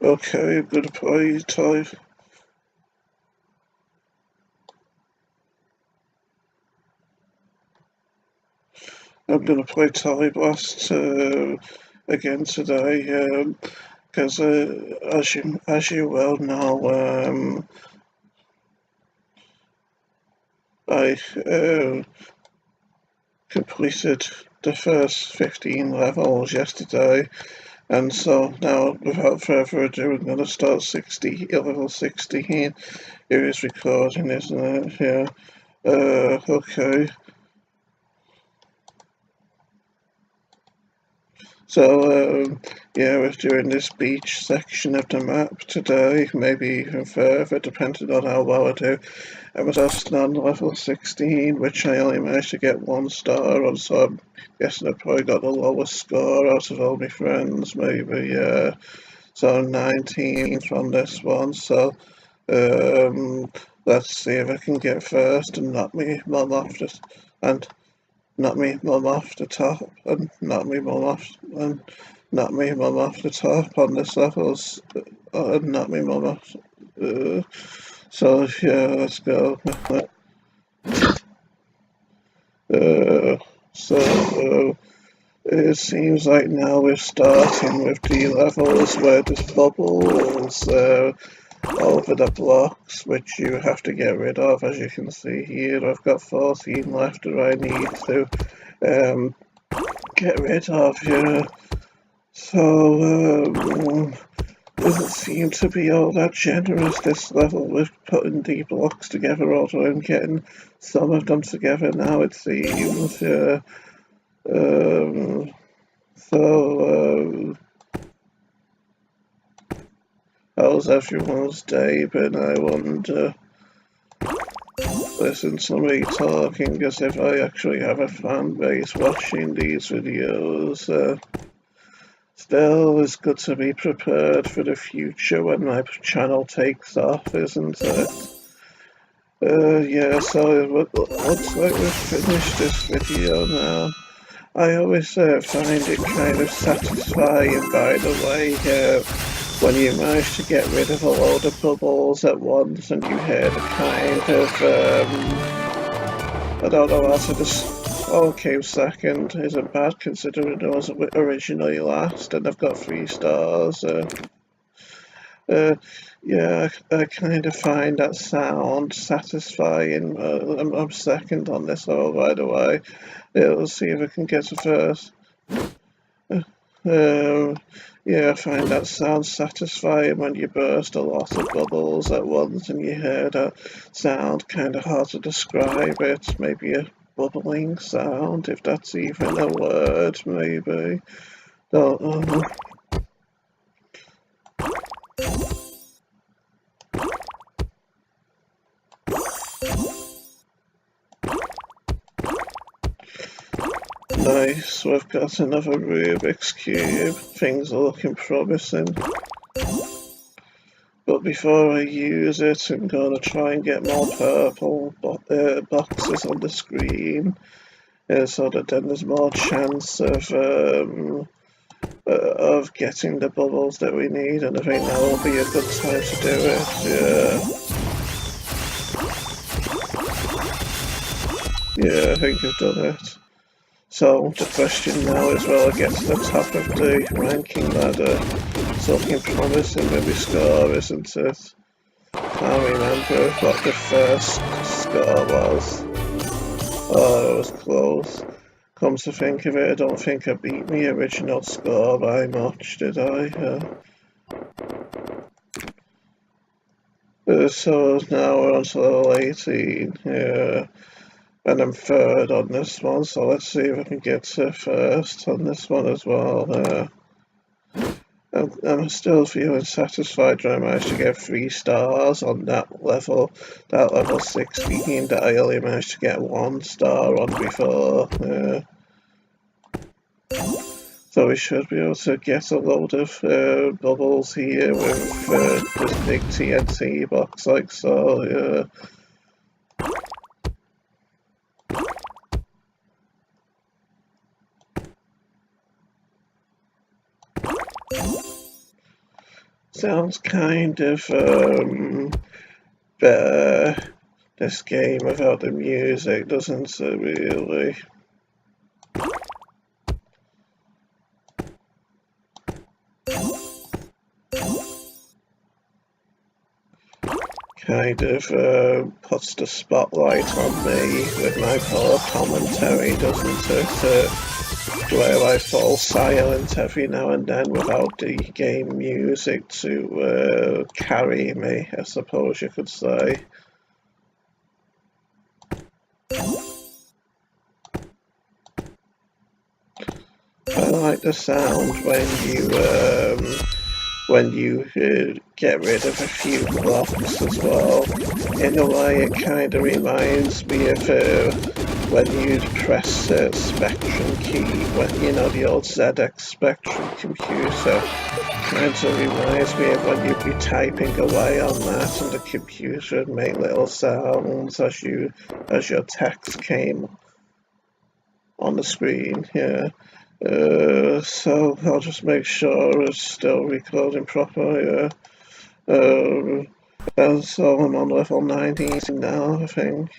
Okay, I'm gonna play time. I'm gonna play Tally Blast again today, because as you well know, I completed the first 15 levels yesterday, and so now, without further ado, I'm gonna start level 60 here. It is recording, isn't it? Yeah. Okay. So, yeah, we're doing this beach section of the map today, maybe even further, depending on how well I do. I was asked on level 16, which I only managed to get 1 star on, so I'm guessing I probably got the lowest score out of all my friends, maybe, so 19 from this one, so, let's see if I can get first and knock me mum off the, and knock me mum off the top, and knock me mum off, and knock me mum off the top on this levels, and knock me mum off. So yeah, let's go. So it seems like now we're starting with the levels where there's bubbles over the blocks, which you have to get rid of. As you can see here, I've got 14 left that I need to get rid of here. So doesn't seem to be all that generous this level with putting the blocks together, although I'm getting some of them together now, it seems. So how's everyone's day been, I wonder? Listen to me talking as if I actually have a fan base watching these videos. Still, it's good to be prepared for the future when my channel takes off, isn't it? Yeah, so it looks like we've finished this video now. I always find it kind of satisfying, by the way, when you manage to get rid of a load of bubbles at once and you hear the kind of, I don't know how to okay, second isn't bad considering it was originally last and I've got 3 stars. Yeah, I kind of find that sound satisfying. I'm second on this level, by the way. Let's see if I can get a first. Yeah, I find that sound satisfying when you burst a lot of bubbles at once and you hear that sound. Kind of hard to describe it. Maybe a bubbling sound, if that's even a word, maybe. Don't know. Nice, we've got another Rubik's Cube. Things are looking promising. But before I use it, I'm going to try and get more purple boxes on the screen, so that then there's more chance of getting the bubbles that we need, and I think that will be a good time to do it. Yeah, I think I've done it. So the question now is, will I get to the top of the ranking ladder? It's looking promising with my score, isn't it? I remember what the first score was. Oh, it was close. Come to think of it, I don't think I beat my original score by much, did I? So now we're on to level 18, yeah. And I'm third on this one, so let's see if I can get to first on this one as well. I'm still feeling satisfied that I managed to get 3 stars on that level 16 that I only managed to get 1 star on before. So we should be able to get a load of bubbles here with this big TNT box like so. sounds kind of better, this game, without the music, doesn't it, really? Kind of puts the spotlight on me with my poor commentary, doesn't it? Where I fall silent every now and then without the game music to carry me, I suppose you could say. I like the sound when you get rid of a few blocks as well. In a way, it kind of reminds me of when you'd press Spectrum key, when, you know, the old ZX Spectrum computer. Kind of reminds me of when you'd be typing away on that and the computer would make little sounds as your text came on the screen, yeah. So I'll just make sure it's still recording properly. And so I'm on level 19 now, I think.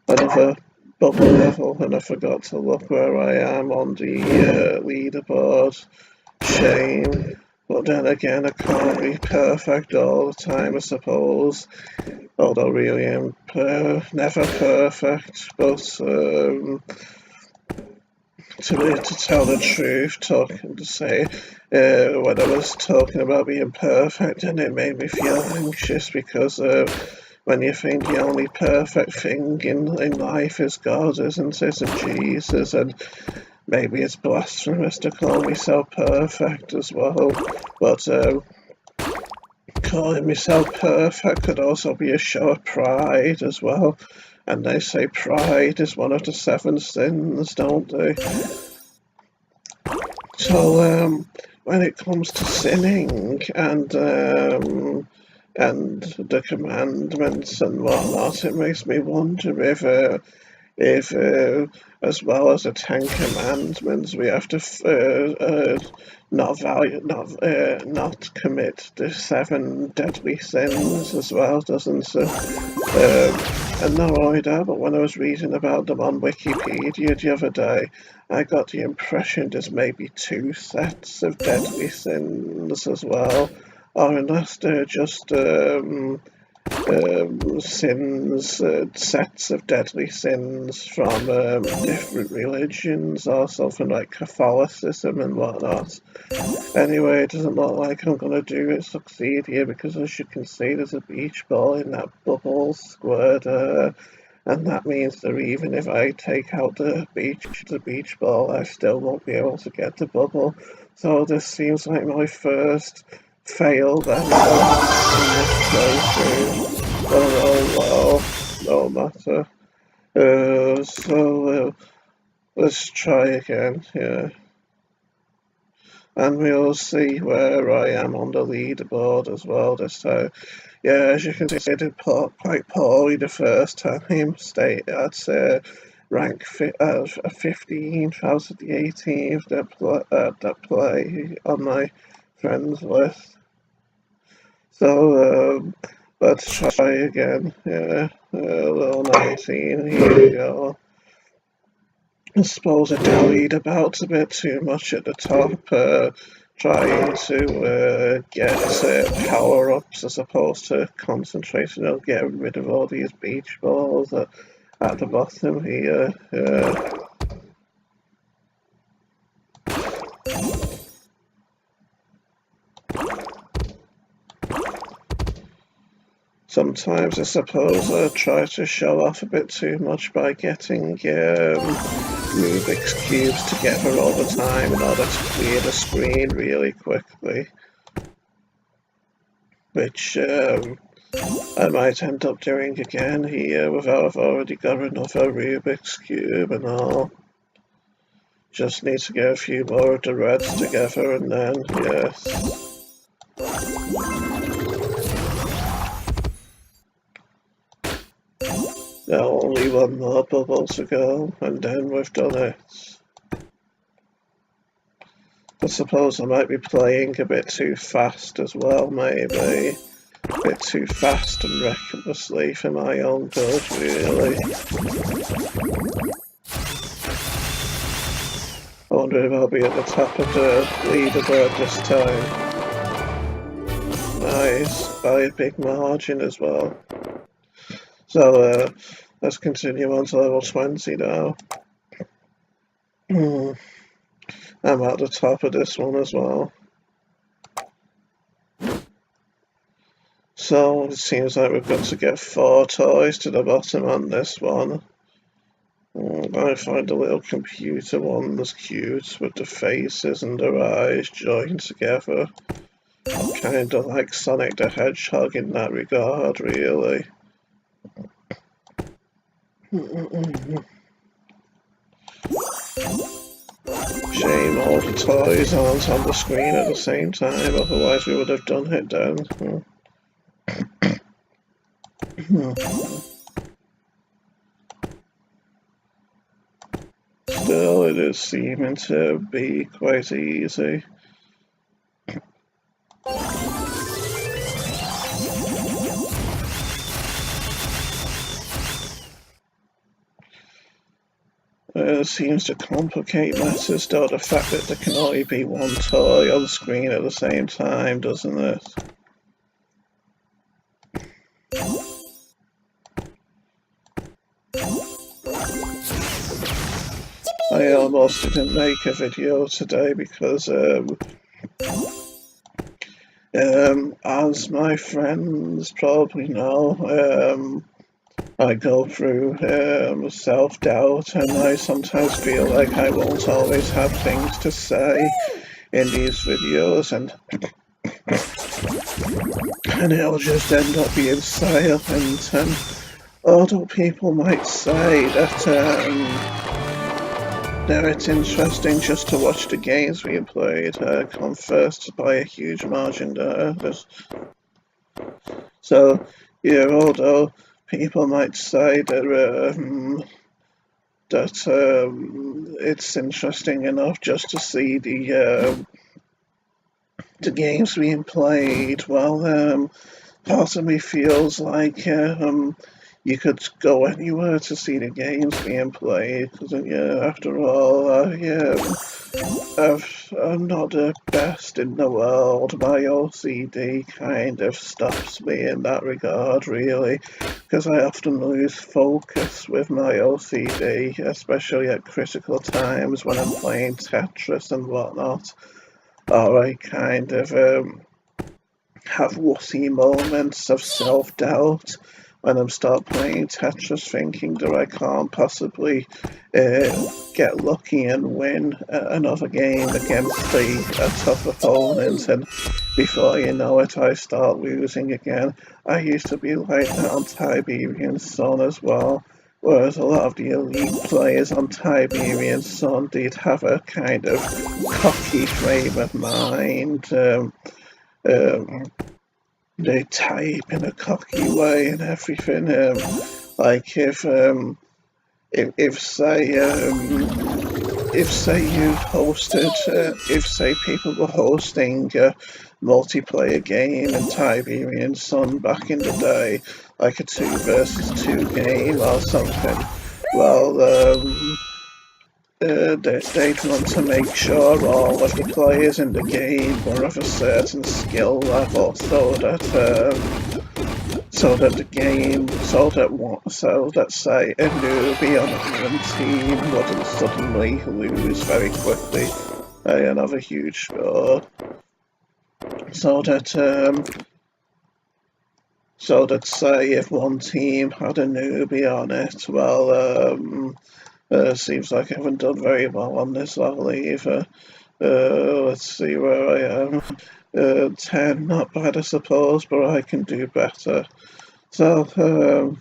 Another bubble level, and I forgot to look where I am on the leaderboard. Shame. But then again, I can't be perfect all the time, I suppose. Although really I'm never perfect, but to tell the truth, when I was talking about being perfect, and it made me feel anxious because when you think the only perfect thing in life is God, isn't it, and Jesus, and maybe it's blasphemous to call myself perfect as well, but calling myself perfect could also be a show of pride as well. And they say pride is one of the 7 sins, don't they? So when it comes to sinning and the commandments and whatnot, it makes me wonder if as well as the 10 Commandments, we have to not commit the 7 deadly sins as well, doesn't it? And not only that, but when I was reading about them on Wikipedia the other day, I got the impression there's maybe 2 sets of deadly sins as well, or unless they're just sins, sets of deadly sins from different religions or something like Catholicism and whatnot. Anyway, it doesn't look like I'm going to succeed here because, as you can see, there's a beach ball in that bubble squared, and that means that even if I take out the beach ball, I still won't be able to get the bubble. So this seems like my first failed effort in this playthrough. Oh well, no matter. So let's try again, yeah. And we'll see where I am on the leaderboard as well this time. Yeah, as you can see, I did quite poorly the first time. Stayed at rank 15th out of the 18th that play on my friends list. So let's try again. Yeah, level 19. Here we go. I suppose I dallied about a bit too much at the top, trying to get power-ups as opposed to concentrating on getting rid of all these beach balls at the bottom here. Sometimes I suppose I try to show off a bit too much by getting Rubik's Cubes together all the time in order to clear the screen really quickly, which I might end up doing again here without I've already got another Rubik's Cube and all. Just need to get a few more of the reds together and then, yes. Now only one more bubble to go, and then we've done it. I suppose I might be playing a bit too fast as well, maybe. A bit too fast and recklessly for my own good, really. I wonder if I'll be at the top of the leaderboard this time. Nice, by a big margin as well. So, let's continue on to level 20 now. I'm at the top of this one as well. So it seems like we've got to get 4 toys to the bottom on this one. I find the little computer ones cute with the faces and their eyes joined together. Kind of like Sonic the Hedgehog in that regard, really. Shame all the toys aren't on the screen at the same time, otherwise we would have done it then. Still, it is seeming to be quite easy. Seems to complicate matters, though, the fact that there can only be one toy on the screen at the same time, doesn't it? I almost didn't make a video today because, as my friends probably know, I go through self-doubt, and I sometimes feel like I won't always have things to say in these videos, and it'll just end up being silent. And although people might say that it's interesting just to watch the games being played, come first by a huge margin there. So, yeah, although people might say that it's interesting enough just to see the games being played, well, part of me feels like you could go anywhere to see the games being played, because after all, I'm not the best in the world. My OCD kind of stops me in that regard, really, because I often lose focus with my OCD, especially at critical times when I'm playing Tetris and whatnot, or I kind of have wussy moments of self-doubt when I start playing Tetris, thinking that I can't possibly get lucky and win another game against a tough opponent, and before you know it I start losing again. I used to be like that on Tiberian Sun as well, whereas a lot of the elite players on Tiberian Sun did have a kind of cocky frame of mind. They type in a cocky way and everything. Like if say you hosted, if say people were hosting a multiplayer game in Tiberian Sun back in the day, like a 2 versus 2 game or something, well, they'd want to make sure all of the players in the game were of a certain skill level, so that say a newbie on one team wouldn't suddenly lose very quickly another huge score. So that say if one team had a newbie on it, well, seems like I haven't done very well on this level either. Let's see where I am. 10, not bad I suppose, but I can do better. So,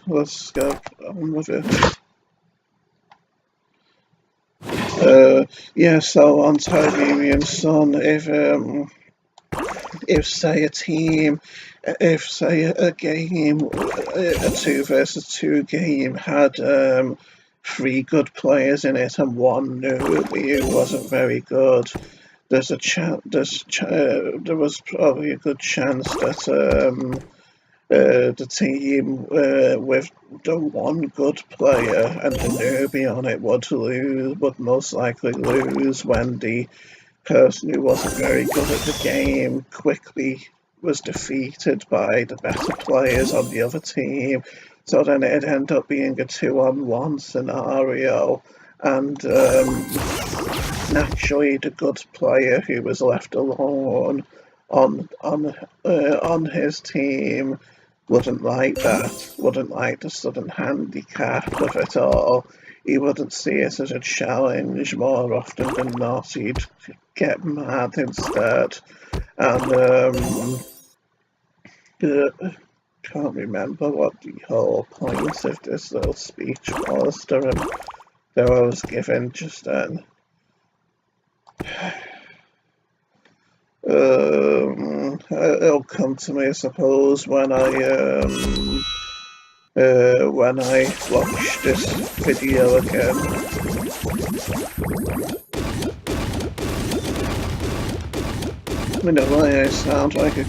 let's go on with it. Yeah, so on Tiberian Sun, if say a team, if say a game, a 2 versus 2 game had 3 good players in it and 1 newbie who wasn't very good, there's a there was probably a good chance that the team with the one good player and the newbie on it would most likely lose when the person who wasn't very good at the game quickly was defeated by the better players on the other team. So then it'd end up being a 2-on-1 scenario, and naturally the good player who was left alone on his team wouldn't like that, wouldn't like the sudden handicap of it all. He wouldn't see it as a challenge. More often than not, he'd get mad instead. And can't remember what the whole point of this little speech was that I was given just then. It'll come to me, I suppose, when I watch this video again. In a way, I sound like a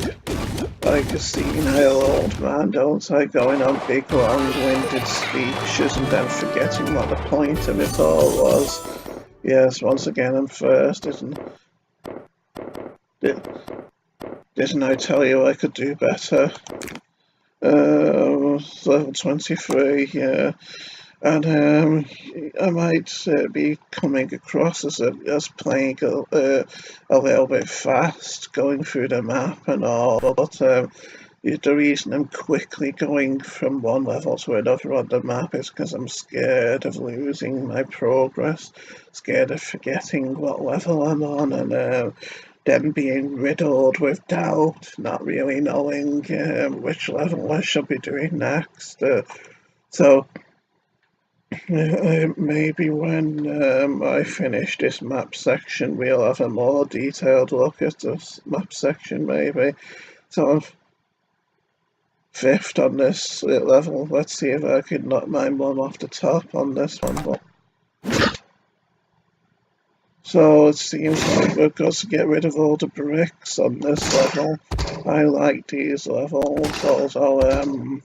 senile old man, don't I? Going on big, long-winded speeches and then forgetting what the point of it all was. Yes, once again, I'm first, didn't I tell you I could do better? Level 23, yeah. And I might be coming across as playing a little bit fast, going through the map and all, but the reason I'm quickly going from one level to another on the map is because I'm scared of losing my progress, scared of forgetting what level I'm on, and then being riddled with doubt, not really knowing which level I should be doing next. So maybe when I finish this map section, we'll have a more detailed look at this map section, maybe. So I'm 5th on this level. Let's see if I can knock my mum off the top on this one. So it seems like we've got to get rid of all the bricks on this level. I like these levels, although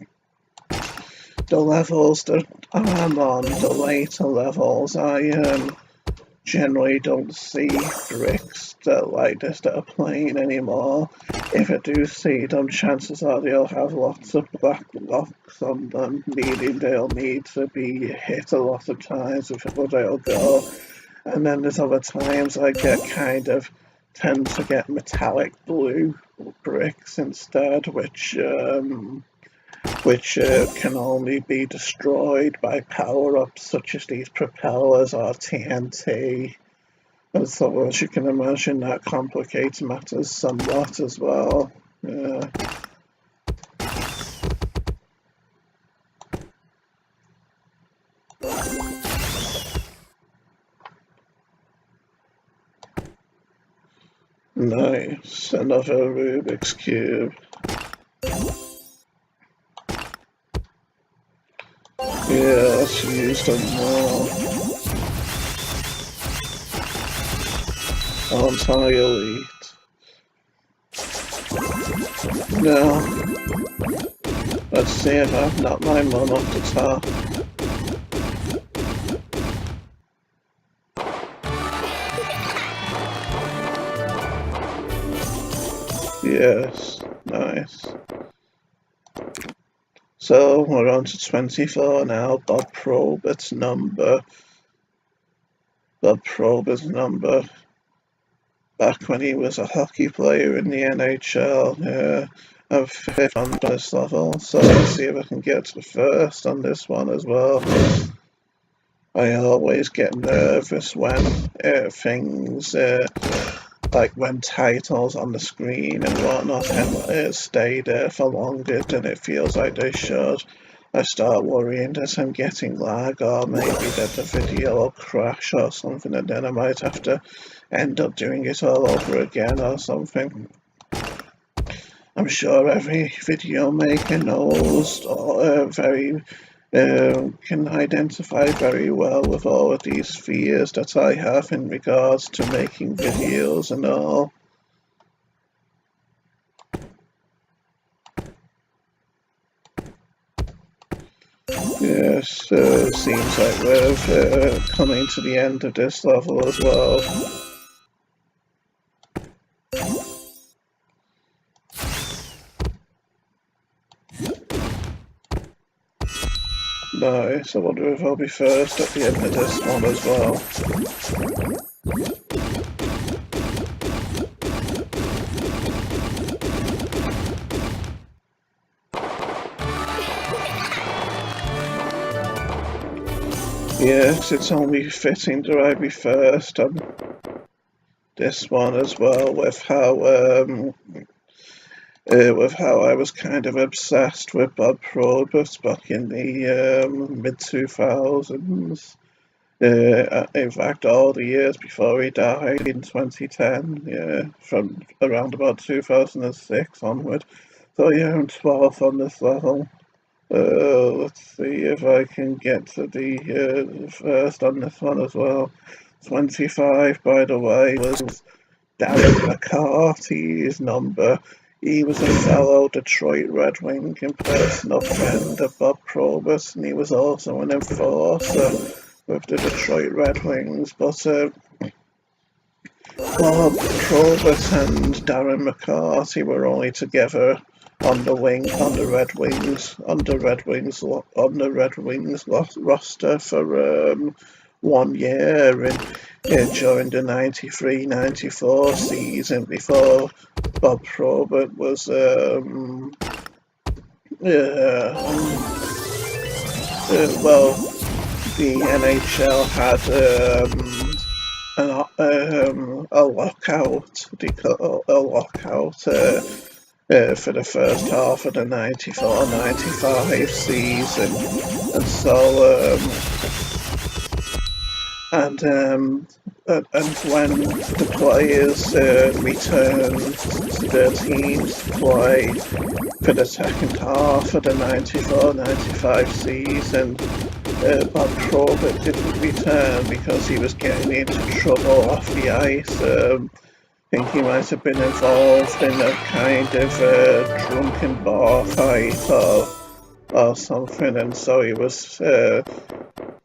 the levels that I'm on, the later levels, I generally don't see bricks that like this that are plain anymore. If I do see them, chances are they'll have lots of black blocks on them, meaning they'll need to be hit a lot of times before they'll go. And then there's other times I tend to get metallic blue bricks instead, which can only be destroyed by power-ups such as these propellers or TNT. And so as you can imagine, that complicates matters somewhat as well. Yeah. Nice, another Rubik's Cube. Yeah, let's use them more. Aren't I elite? Now, let's see if I've knocked my mum off the top. Yes, nice. So we're on to 24 now. Bob Probert's number. Back when he was a hockey player in the NHL. Yeah, I'm 5th on this level, so let's see if I can get to the 1st on this one as well. I always get nervous when things like when titles on the screen and whatnot stay there for longer than it feels like they should. I start worrying that I'm getting lag, or maybe that the video will crash or something, and then I might have to end up doing it all over again or something. I'm sure every video maker knows very can identify very well with all of these fears that I have in regards to making videos and all. Yes, seems like we're coming to the end of this level as well. Nice, I wonder if I'll be first at the end of this one as well. Yes, it's only fitting that I be first on this one as well, with how I was kind of obsessed with Bob Probus back in the mid-2000s. In fact, all the years before he died in 2010, yeah, from around about 2006 onward. So yeah, I'm 12th on this level. Let's see if I can get to the first on this one as well. 25, by the way, was Darren McCarty's number. He was a fellow Detroit Red Wing and personal friend of Bob Probus, and he was also an enforcer with the Detroit Red Wings. But Bob Probus and Darren McCarty were only together on the Red Wings roster for 1 year during the 93-94 season before Bob Probert was well, the NHL had a lockout for the first half of the 94-95 season, and so and when the players returned to their teams to play for the second half of the 94-95 season, Bob Probert didn't return because he was getting into trouble off the ice. I think he might have been involved in a kind of drunken bar fight or something, and so he was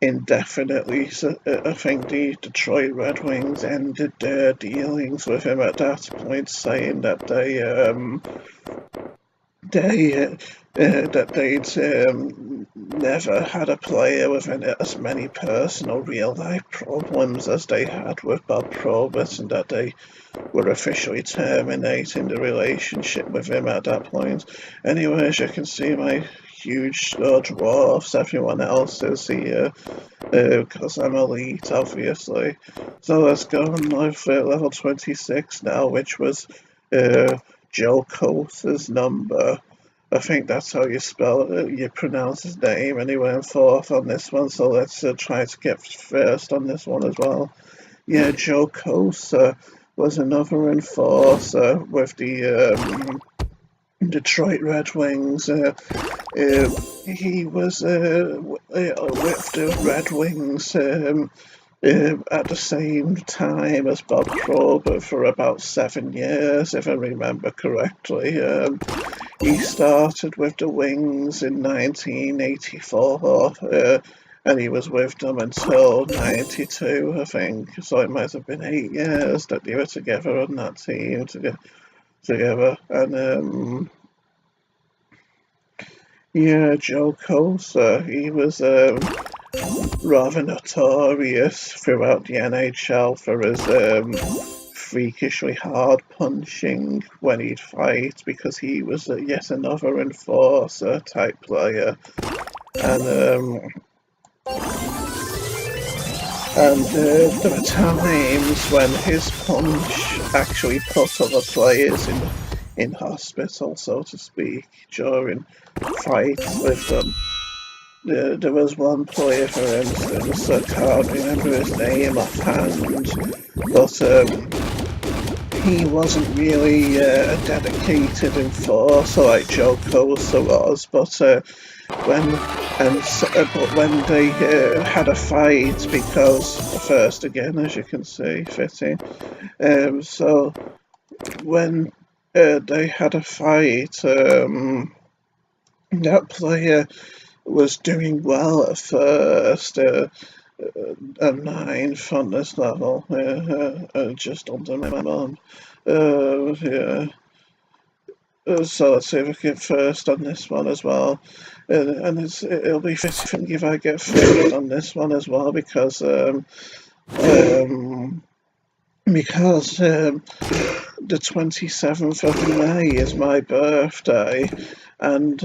indefinitely. I think the Detroit Red Wings ended their dealings with him at that point, saying that they'd never had a player with as many personal real-life problems as they had with Bob Probert, and that they were officially terminating the relationship with him at that point. Anyway, as you can see, my huge dwarfs everyone else is here, because I'm elite, obviously. So let's go on with level 26 now, which was Joe Coates' number. I think that's how you spell it, you pronounce his name, and he went fourth on this one, so let's try to get first on this one as well. Yeah, Joe Coates was another enforcer with the Detroit Red Wings. He was with the Red Wings at the same time as Bob Probert for about 7 years, if I remember correctly. He started with the Wings in 1984, and he was with them until 92, I think. So it might have been 8 years that they were together on that team together. And yeah, Joe Coates, he was rather notorious throughout the NHL for his freakishly hard punching when he'd fight, because he was yet another enforcer type player, and there were times when his punch actually put other players in hospital, so to speak, during fights with them. There was one player, for instance, I can't remember his name offhand, but he wasn't really a dedicated enforcer like Joe Coates was, but but when they had a fight, because first again, as you can see, fitting. So when they had a fight, that player was doing well at first, a 9 funness level, just under my mum. Yeah. So let's see if I get first on this one as well, and it'll be fitting if I get first on this one as well, because um, the 27th of May is my birthday, and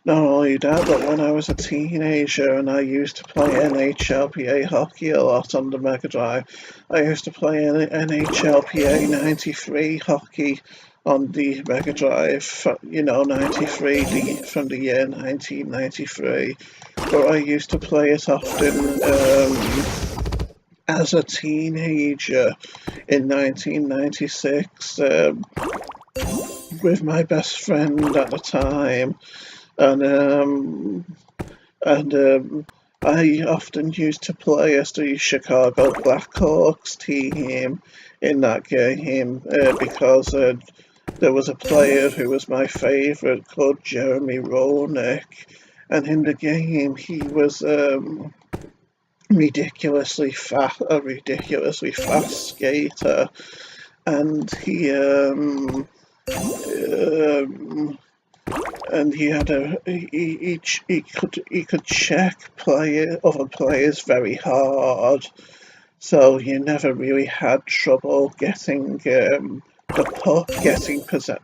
not only that, but when I was a teenager and I used to play NHLPA hockey a lot on the Mega Drive, I used to play NHLPA 93 hockey on the Mega Drive, 93 from the year 1993, where I used to play it often as a teenager in 1996 with my best friend at the time, and I often used to play as the Chicago Blackhawks team in that game because there was a player who was my favourite called Jeremy Roenick, and in the game he was a ridiculously fast skater, and he had he could check other players very hard, so you never really had trouble getting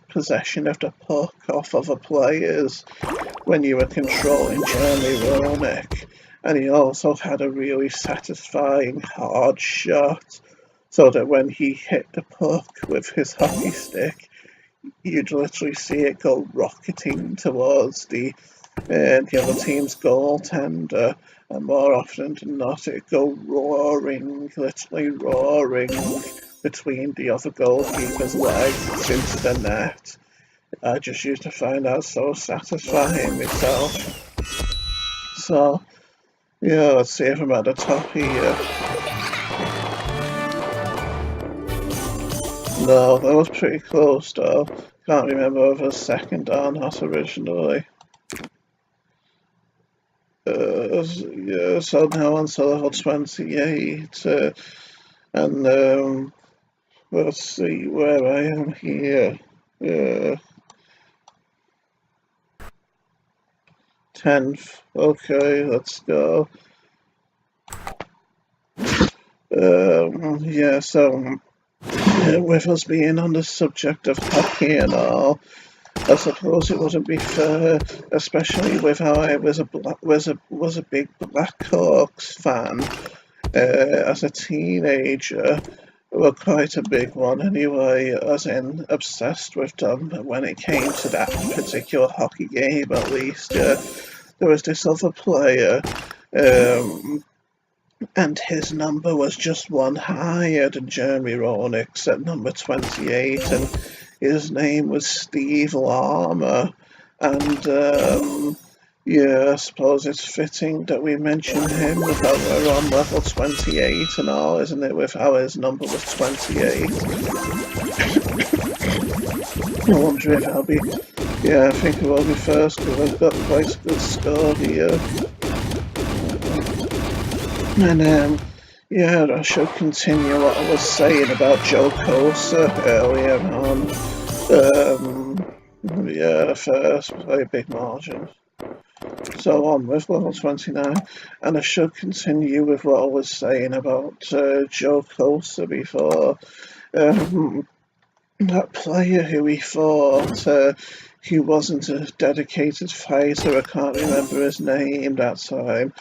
possession of the puck off other players when you were controlling Jeremy Roenick. And he also had a really satisfying hard shot, so that when he hit the puck with his hockey stick, you'd literally see it go rocketing towards the other team's goaltender, and more often than not, it'd go roaring, literally roaring between the other goalkeeper's legs into the net. I just used to find that so satisfying myself. So, yeah, let's see if I'm at the top here. No, that was pretty close though. Can't remember if I was second or not originally. Yeah, so now on to level 28, and let's see where I am here. 10th. Okay, let's go. Yeah, so with us being on the subject of hockey and all, I suppose it wouldn't be fair, especially with how I was a big Blackhawks fan as a teenager. Well, quite a big one anyway, as in obsessed with them when it came to that particular hockey game, at least. There was this other player, and his number was just one higher than Jeremy Roenick's at number 28, and his name was Steve Larmer. And yeah, I suppose it's fitting that we mention him with how we're on level 28 and all, isn't it, with how his number was 28. I wonder if I'll be... Yeah, I think I will be first because I've got quite a good score here. And yeah, I should continue what I was saying about Joe Cosa earlier on. Yeah, first by a big margin. So on with level 29, and I should continue with what I was saying about Joe Cosa before. That player who he fought, he wasn't a dedicated fighter, I can't remember his name that time.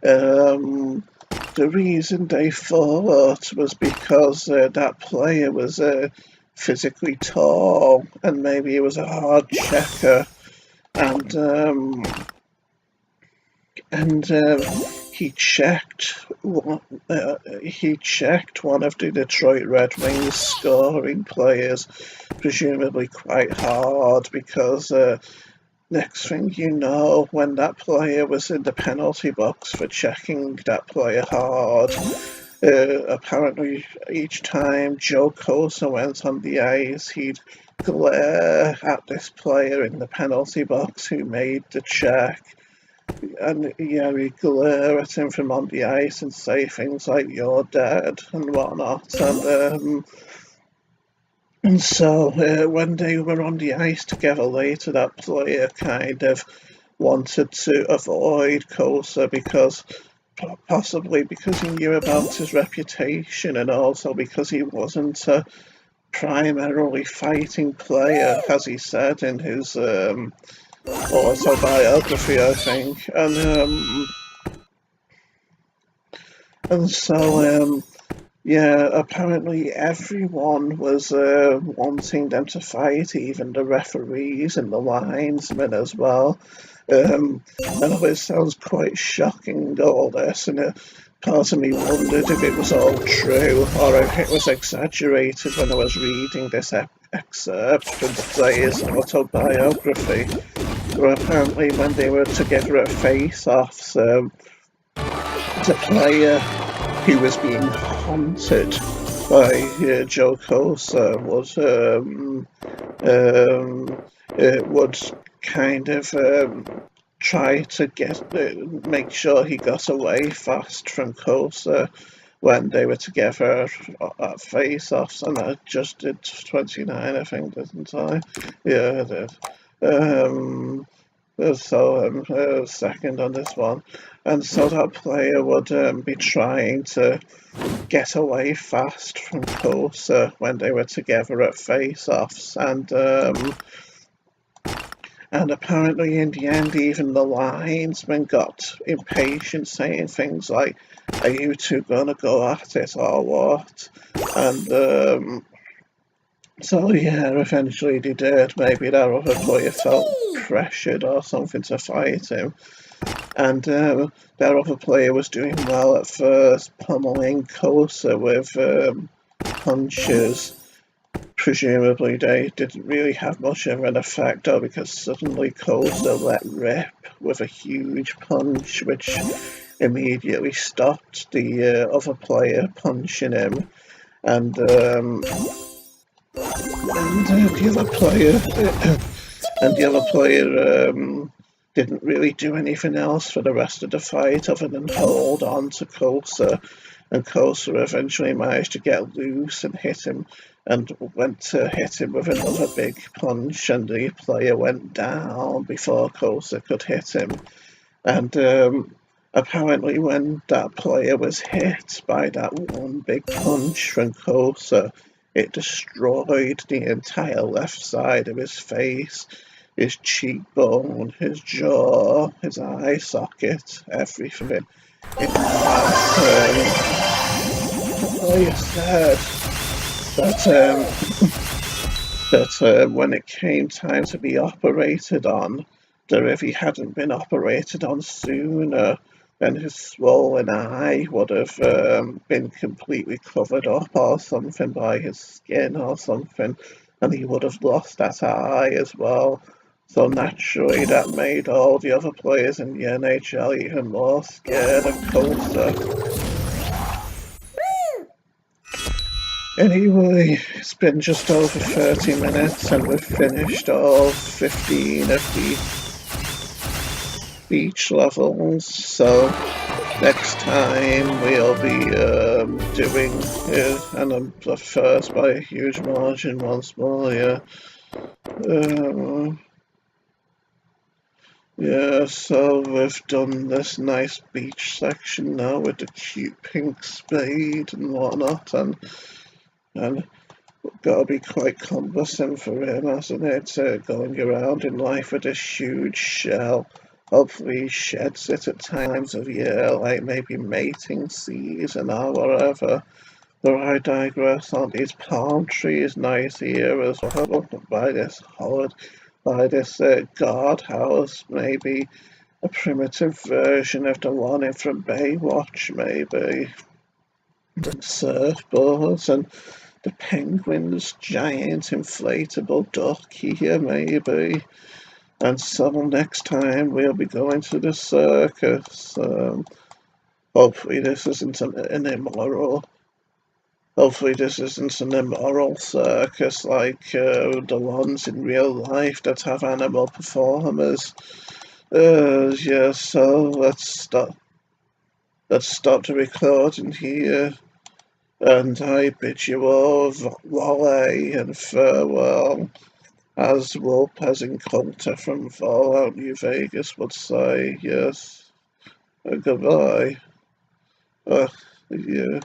The reason they fought was because that player was physically tall, and maybe he was a hard checker, and he checked one of the Detroit Red Wings scoring players, presumably quite hard, because next thing you know, when that player was in the penalty box for checking that player hard, apparently each time Joe Cosa went on the ice, he'd glare at this player in the penalty box who made the check. And yeah, he'd glare at him from on the ice and say things like "you're dead" and whatnot. And so when they were on the ice together later, that player kind of wanted to avoid Cosa because possibly because he knew about his reputation, and also because he wasn't a primarily fighting player, as he said in his autobiography, I think. And so yeah, apparently everyone was wanting them to fight, even the referees and the linesmen as well. I know it sounds quite shocking, all this, and part of me wondered if it was all true or if it was exaggerated when I was reading this excerpt from the player's autobiography. But apparently, when they were together at face-offs, the player who was being haunted by Joe Cosa would kind of try to make sure he got away fast from Cosa when they were together at face-offs, and I just did 29, I think, didn't I? Yeah, I did. So I'm second on this one. And so that player would be trying to get away fast from Cosa when they were together at face-offs, and apparently in the end even the linesman got impatient, saying things like, "Are you two gonna go at it or what?" And so yeah, eventually they did. Maybe that other player felt pressured or something to fight him. And that other player was doing well at first, pummeling Cosa with punches. Presumably they didn't really have much of an effect, though, because suddenly Cosa let rip with a huge punch, which immediately stopped the other player punching him. And the other player didn't really do anything else for the rest of the fight other than hold on to Cosa, and Cosa eventually managed to get loose and hit him, and went to hit him with another big punch, and the player went down before Cosa could hit him. And apparently when that player was hit by that one big punch from Cosa, it destroyed the entire left side of his face, his cheekbone, his jaw, his eye socket, everything. In fact, the player said that when it came time to be operated on, that if he hadn't been operated on sooner, then his swollen eye would have been completely covered up or something by his skin or something, and he would have lost that eye as well. So naturally that made all the other players in the NHL even more scared of Cosa. Anyway, it's been just over 30 minutes and we've finished all 15 of the beach levels, so next time we'll be doing and I'm the first by a huge margin once more, yeah. Yeah, so we've done this nice beach section now with the cute pink spade and whatnot, and gotta be quite cumbersome for him, hasn't it, going around in life with this huge shell. Hopefully he sheds it at times of year, like maybe mating season or whatever. Though I digress. On these palm trees nice here as well, by this guardhouse, maybe a primitive version of the one from Baywatch, maybe. And surfboards and the penguin's giant inflatable duck here, maybe. until next time, we'll be going to the circus. Hopefully this isn't an immoral. Hopefully this isn't an immoral circus like the ones in real life that have animal performers. Yeah, so let's stop. Let's stop the recording here, and I bid you all volley and farewell, as Lopez and Coulter from Fallout New Vegas would say. Yes, goodbye. Yeah.